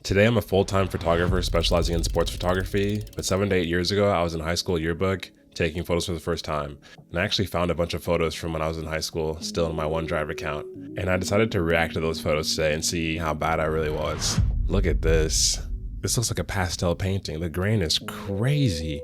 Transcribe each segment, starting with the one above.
Today, I'm a full-time photographer specializing in sports photography, but 7 to 8 years ago, I was in high school yearbook taking photos for the first time. And I actually found a bunch of photos from when I was in high school still in my OneDrive account. And I decided to react to those photos today and see how bad I really was. Look at this. This looks like a pastel painting. The grain is crazy.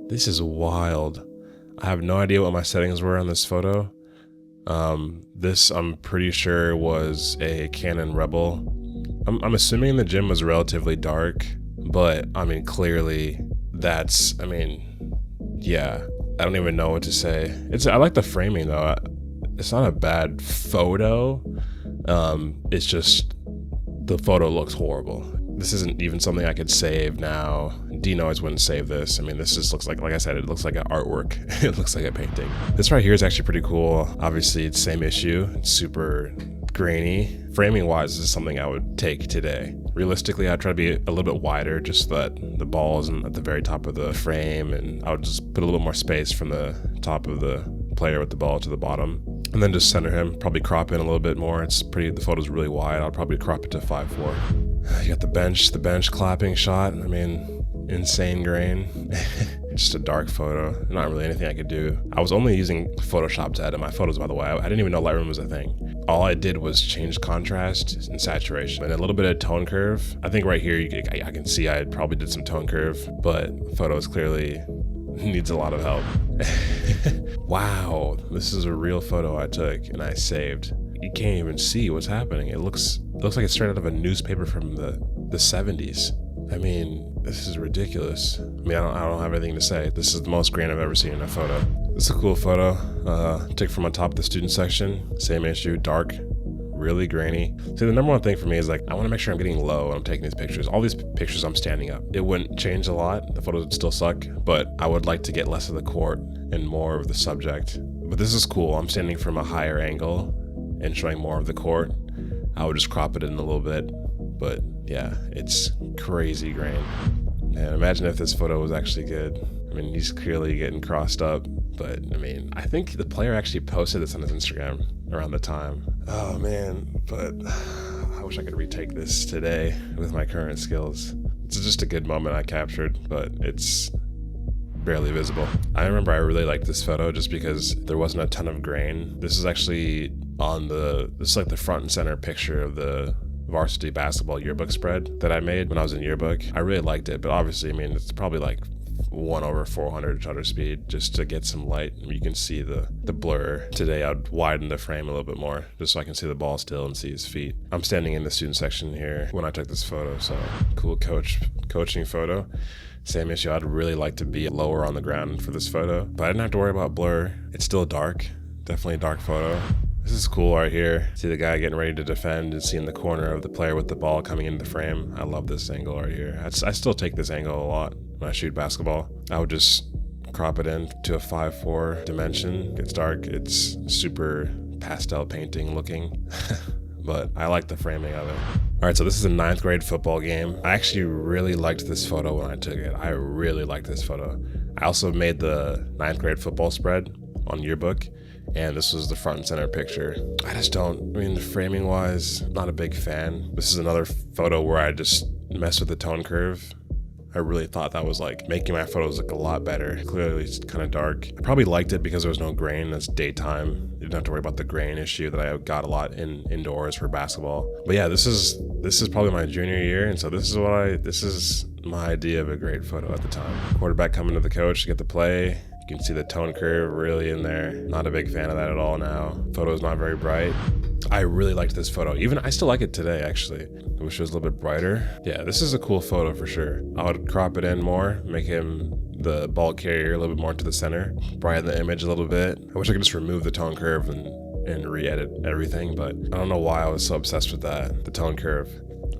This is wild. I have no idea what my settings were on this photo. This I'm pretty sure was a Canon Rebel. I'm assuming the gym was relatively dark, but I mean, clearly that's, yeah, I don't even know what to say. I like the framing though. It's not a bad photo. It's just the photo looks horrible. This isn't even something I could save now. Denoise wouldn't save this. This just looks like I said, it looks like an artwork. It looks like a painting. This right here is actually pretty cool. Obviously, it's same issue. It's super grainy. Framing wise, this is something I would take today. Realistically, I'd try to be a little bit wider just so that the ball isn't at the very top of the frame, and I would just put a little bit more space from the top of the player with the ball to the bottom. And then just center him, probably crop in a little bit more. The photo's really wide. I'll probably crop it to 5:4. You got the bench clapping shot. Insane grain. Just a dark photo. Not really anything I could do. I was only using Photoshop to edit my photos, by the way. I didn't even know Lightroom was a thing. All I did was change contrast and saturation and a little bit of tone curve. I think right here, I can see I probably did some tone curve, but photos clearly needs a lot of help. Wow, this is a real photo I took and I saved. You can't even see what's happening. It looks like it's straight out of a newspaper from the 70s. This is ridiculous. I don't have anything to say. This is the most grain I've ever seen in a photo. This is a cool photo. Took from on top of the student section. Same issue, dark, really grainy. See, the number one thing for me is I want to make sure I'm getting low when I'm taking these pictures. All these pictures I'm standing up. It wouldn't change a lot. The photos would still suck, but I would like to get less of the court and more of the subject. But this is cool. I'm standing from a higher angle and showing more of the court. I would just crop it in a little bit, but yeah, it's crazy grain. And imagine if this photo was actually good. He's clearly getting crossed up, but I think the player actually posted this on his Instagram around the time. Oh man, but I wish I could retake this today with my current skills. It's just a good moment I captured, but it's barely visible. I remember I really liked this photo just because there wasn't a ton of grain. This is actually this is like the front and center picture of the varsity basketball yearbook spread that I made when I was in yearbook. I really liked it, but obviously, it's probably 1/400 shutter speed just to get some light. You can see the blur. Today I'd widen the frame a little bit more just so I can see the ball still and see his feet. I'm standing in the student section here when I took this photo, so cool coaching photo. Same issue. I'd really like to be lower on the ground for this photo, but I didn't have to worry about blur. It's still dark, definitely a dark photo. This is cool right here. See the guy getting ready to defend and seeing the corner of the player with the ball coming into the frame. I love this angle right here. I still take this angle a lot when I shoot basketball. I would just crop it in to a 5:4 dimension. It's dark. It's super pastel painting looking, but I like the framing of it. All right, so this is a 9th grade football game. I actually really liked this photo when I took it. I really liked this photo. I also made the 9th grade football spread on yearbook, and this was the front and center picture. Framing wise, not a big fan. This is another photo where I just messed with the tone curve. I really thought that was making my photos look a lot better. Clearly it's kind of dark. I probably liked it because there was no grain. It's daytime. You didn't have to worry about the grain issue that I got a lot indoors for basketball. But yeah, this is probably my junior year, and so this is my idea of a great photo at the time. Quarterback coming to the coach to get the play. You can see the tone curve really in there. Not a big fan of that at all now. Photo's not very bright. I really liked this photo. I still like it today, actually. I wish it was a little bit brighter. Yeah, this is a cool photo for sure. I would crop it in more, make him the ball carrier a little bit more to the center, brighten the image a little bit. I wish I could just remove the tone curve and re-edit everything, but I don't know why I was so obsessed with that, the tone curve.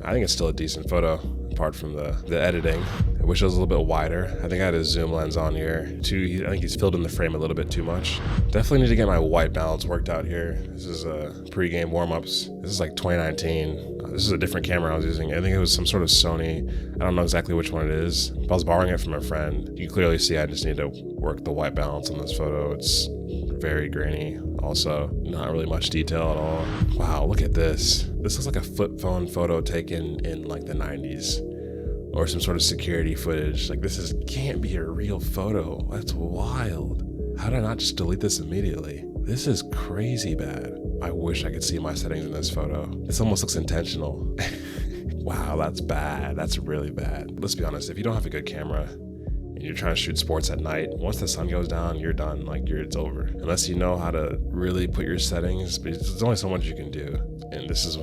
I think it's still a decent photo, apart from the editing. I wish it was a little bit wider. I think I had a zoom lens on here. I think he's filled in the frame a little bit too much. Definitely need to get my white balance worked out here. This is pre-game warm-ups. This is 2019. This is a different camera I was using. I think it was some sort of Sony. I don't know exactly which one it is. I was borrowing it from a friend. You can clearly see I just need to work the white balance on this photo. It's very grainy. Also, not really much detail at all. Wow, look at this. This looks like a flip phone photo taken in like the 90s. Or some sort of security footage. Like can't be a real photo. That's wild. How did I not just delete this immediately? This is crazy bad. I wish I could see my settings in this photo. This almost looks intentional. Wow, that's bad. That's really bad. Let's be honest, if you don't have a good camera and you're trying to shoot sports at night, once the sun goes down, you're done. Like it's over. Unless you know how to really put your settings, but there's only so much you can do. And this is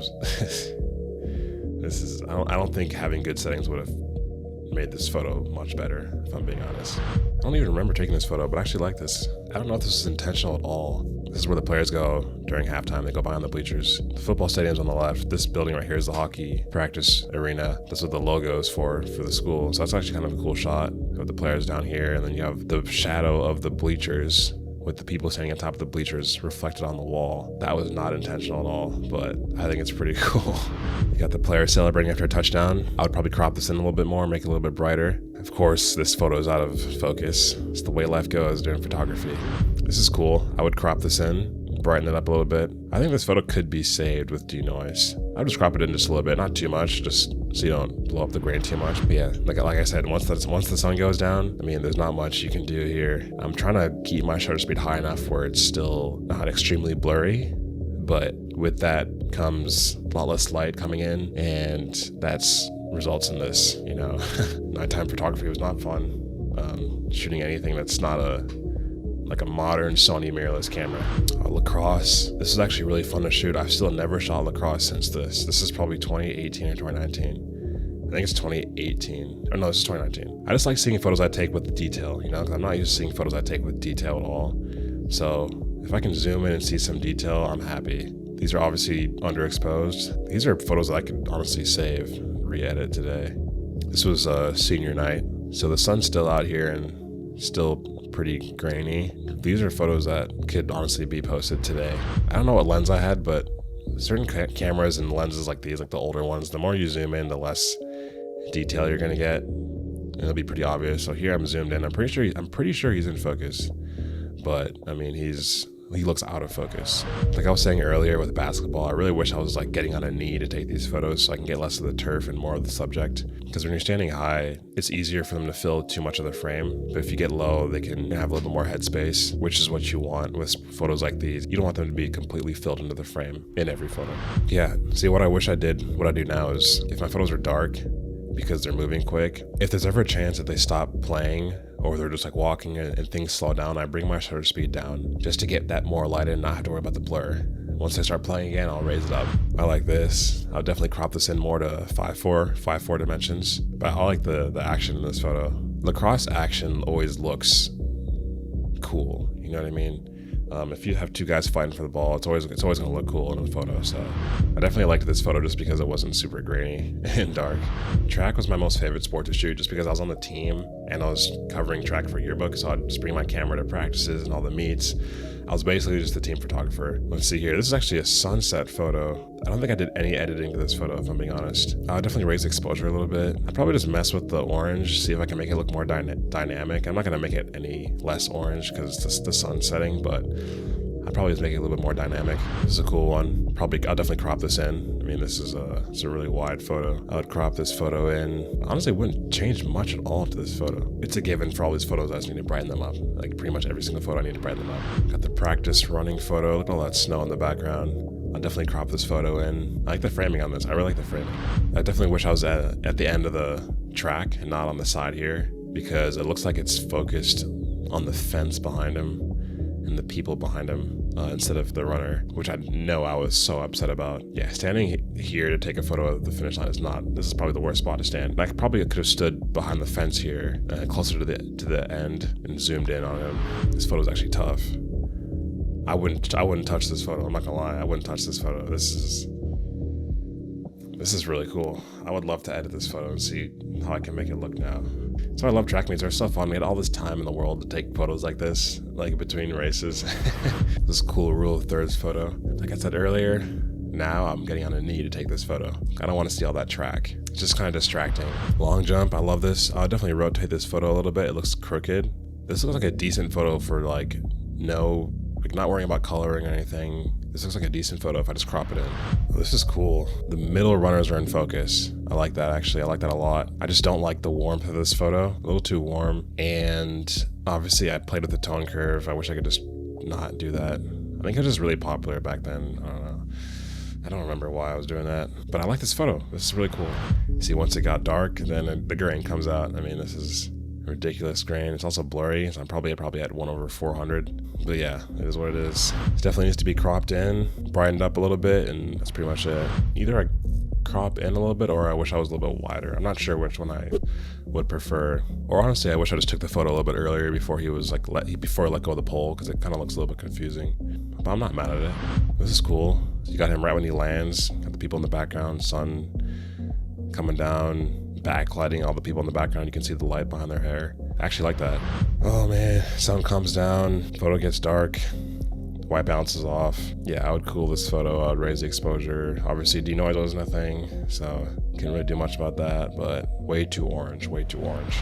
I don't think having good settings would have made this photo much better, if I'm being honest. I don't even remember taking this photo, but I actually like this. I don't know if this is intentional at all. This is where the players go during halftime. They go behind the bleachers. The football stadium's on the left. This building right here is the hockey practice arena. That's what the logo is for the school. So that's actually kind of a cool shot of the players down here. And then you have the shadow of the bleachers with the people standing on top of the bleachers reflected on the wall. That was not intentional at all, but I think it's pretty cool. You got the players celebrating after a touchdown. I would probably crop this in a little bit more, make it a little bit brighter. Of course, this photo is out of focus. It's the way life goes during photography. This is cool. I would crop this in, brighten it up a little bit. I think this photo could be saved with denoise. I'll just crop it in just a little bit, not too much, just so you don't blow up the grain too much. But yeah, like I said, once the sun goes down, I mean, there's not much you can do here. I'm trying to keep my shutter speed high enough where it's still not extremely blurry, but with that comes a lot less light coming in, and that's results in this, nighttime photography was not fun. Shooting anything that's not a modern Sony mirrorless camera. Lacrosse. This is actually really fun to shoot. I've still never shot lacrosse since this. This is probably 2018 or 2019. I think it's 2018. Or no, this is 2019. I just like seeing photos I take with detail, because I'm not used to seeing photos I take with detail at all. So if I can zoom in and see some detail, I'm happy. These are obviously underexposed. These are photos that I could honestly save, re-edit today. This was senior night. So the sun's still out here and still pretty grainy. These are photos that could honestly be posted today. I don't know what lens I had, but certain cameras and lenses like these, like the older ones, the more you zoom in, the less detail you're gonna get. And it'll be pretty obvious. So here I'm zoomed in. I'm pretty sure he's in focus, but I mean he looks out of focus. Like I was saying earlier with basketball, I really wish I was like getting on a knee to take these photos so I can get less of the turf and more of the subject. Because when you're standing high, it's easier for them to fill too much of the frame. But if you get low, they can have a little bit more headspace, which is what you want with photos like these. You don't want them to be completely filled into the frame in every photo. Yeah, see what I wish I did, what I do now is if my photos are dark, because they're moving quick, if there's ever a chance that they stop playing or they're just like walking and things slow down, I bring my shutter speed down just to get that more light in and not have to worry about the blur. Once they start playing again, I'll raise it up. I like this. I'll definitely crop this in more to 5.4 dimensions, but I like the action in this photo. Lacrosse action always looks cool, you know what I mean? If you have two guys fighting for the ball, it's always gonna look cool in a photo. So I definitely liked this photo just because it wasn't super grainy and dark. Track was my most favorite sport to shoot just because I was on the team and I was covering track for yearbook, so I'd just bring my camera to practices and all the meets. I was basically just the team photographer. Let's see here. This is actually a sunset photo. I don't think I did any editing to this photo, if I'm being honest. I would definitely raise exposure a little bit. I'd probably just mess with the orange, see if I can make it look more dynamic. I'm not gonna make it any less orange because it's the sun setting, but I'd probably just make it a little bit more dynamic. This is a cool one. I'll definitely crop this in. I mean, it's a really wide photo. I would crop this photo in. Honestly, wouldn't change much at all to this photo. It's a given for all these photos. I just need to brighten them up. Like pretty much every single photo, I need to brighten them up. Got the practice running photo. Look at all that snow in the background. I'll definitely crop this photo in. I like the framing on this. I really like the framing. I definitely wish I was at the end of the track and not on the side here, because it looks like it's focused on the fence behind him and the people behind him instead of the runner, which I know I was so upset about. Yeah, standing here to take a photo of the finish line this is probably the worst spot to stand. I probably could have stood behind the fence here, closer to the end and zoomed in on him. This photo is actually tough. I wouldn't touch this photo. I'm not gonna lie, I wouldn't touch this photo. This is really cool. I would love to edit this photo and see how I can make it look now. So I love track meets. They're so fun. We had all this time in the world to take photos like this, like between races. This cool rule of thirds photo. Like I said earlier, now I'm getting on a knee to take this photo. I don't want to see all that track. It's just kind of distracting. Long jump, I love this. I'll definitely rotate this photo a little bit. It looks crooked. This looks like a decent photo for like no Like not worrying about coloring or anything. This looks like a decent photo if I just crop it in. Oh, this is cool. The middle runners are in focus. I like that actually. I like that a lot. I just don't like the warmth of this photo. A little too warm. And obviously I played with the tone curve. I wish I could just not do that. I think it was just really popular back then. I don't know. I don't remember why I was doing that, but I like this photo. This is really cool. See, once it got dark, then the grain comes out. I mean, this is ridiculous grain. It's also blurry, so I'm probably at 1/400. But yeah, it is what it is. It definitely needs to be cropped in, brightened up a little bit, and that's pretty much it. Either I crop in a little bit, or I wish I was a little bit wider. I'm not sure which one I would prefer. Or honestly, I wish I just took the photo a little bit earlier before he was like before I let go of the pole, because it kind of looks a little bit confusing. But I'm not mad at it. This is cool. You got him right when he lands. Got the people in the background, sun coming down, backlighting all the people in the background. You can see the light behind their hair. I actually like that. Oh man, sun comes down, photo gets dark, white bounces off. Yeah, I would cool this photo. I would raise the exposure. Obviously, denoise wasn't a thing, so can't really do much about that, but way too orange, way too orange.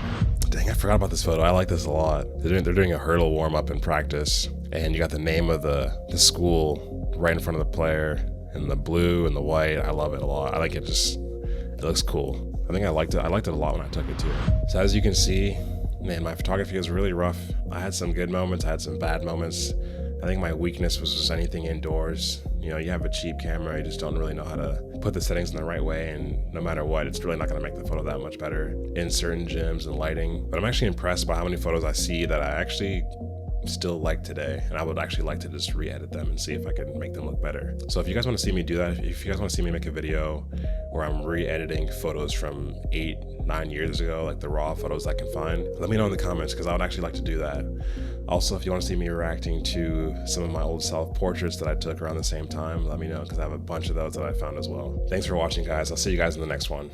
Dang, I forgot about this photo. I like this a lot. They're doing a hurdle warm up in practice, and you got the name of the school right in front of the player, and the blue and the white. I love it a lot. I like it. It looks cool. I think I liked it a lot when I took it too. So as you can see, man, my photography was really rough. I had some good moments, I had some bad moments. I think my weakness was just anything indoors. You know, you have a cheap camera, you just don't really know how to put the settings in the right way, and no matter what, it's really not gonna make the photo that much better in certain gyms and lighting. But I'm actually impressed by how many photos I see that I actually still like today, and I would actually like to just re-edit them and see if I can make them look better. So if you guys want to see me do that, if you guys want to see me make a video where I'm re-editing photos from 8-9 years ago, like the raw photos I can find, let me know in the comments, because I would actually like to do that. Also, if you want to see me reacting to some of my old self-portraits that I took around the same time, let me know, because I have a bunch of those that I found as well. Thanks for watching, guys. I'll see you guys in the next one.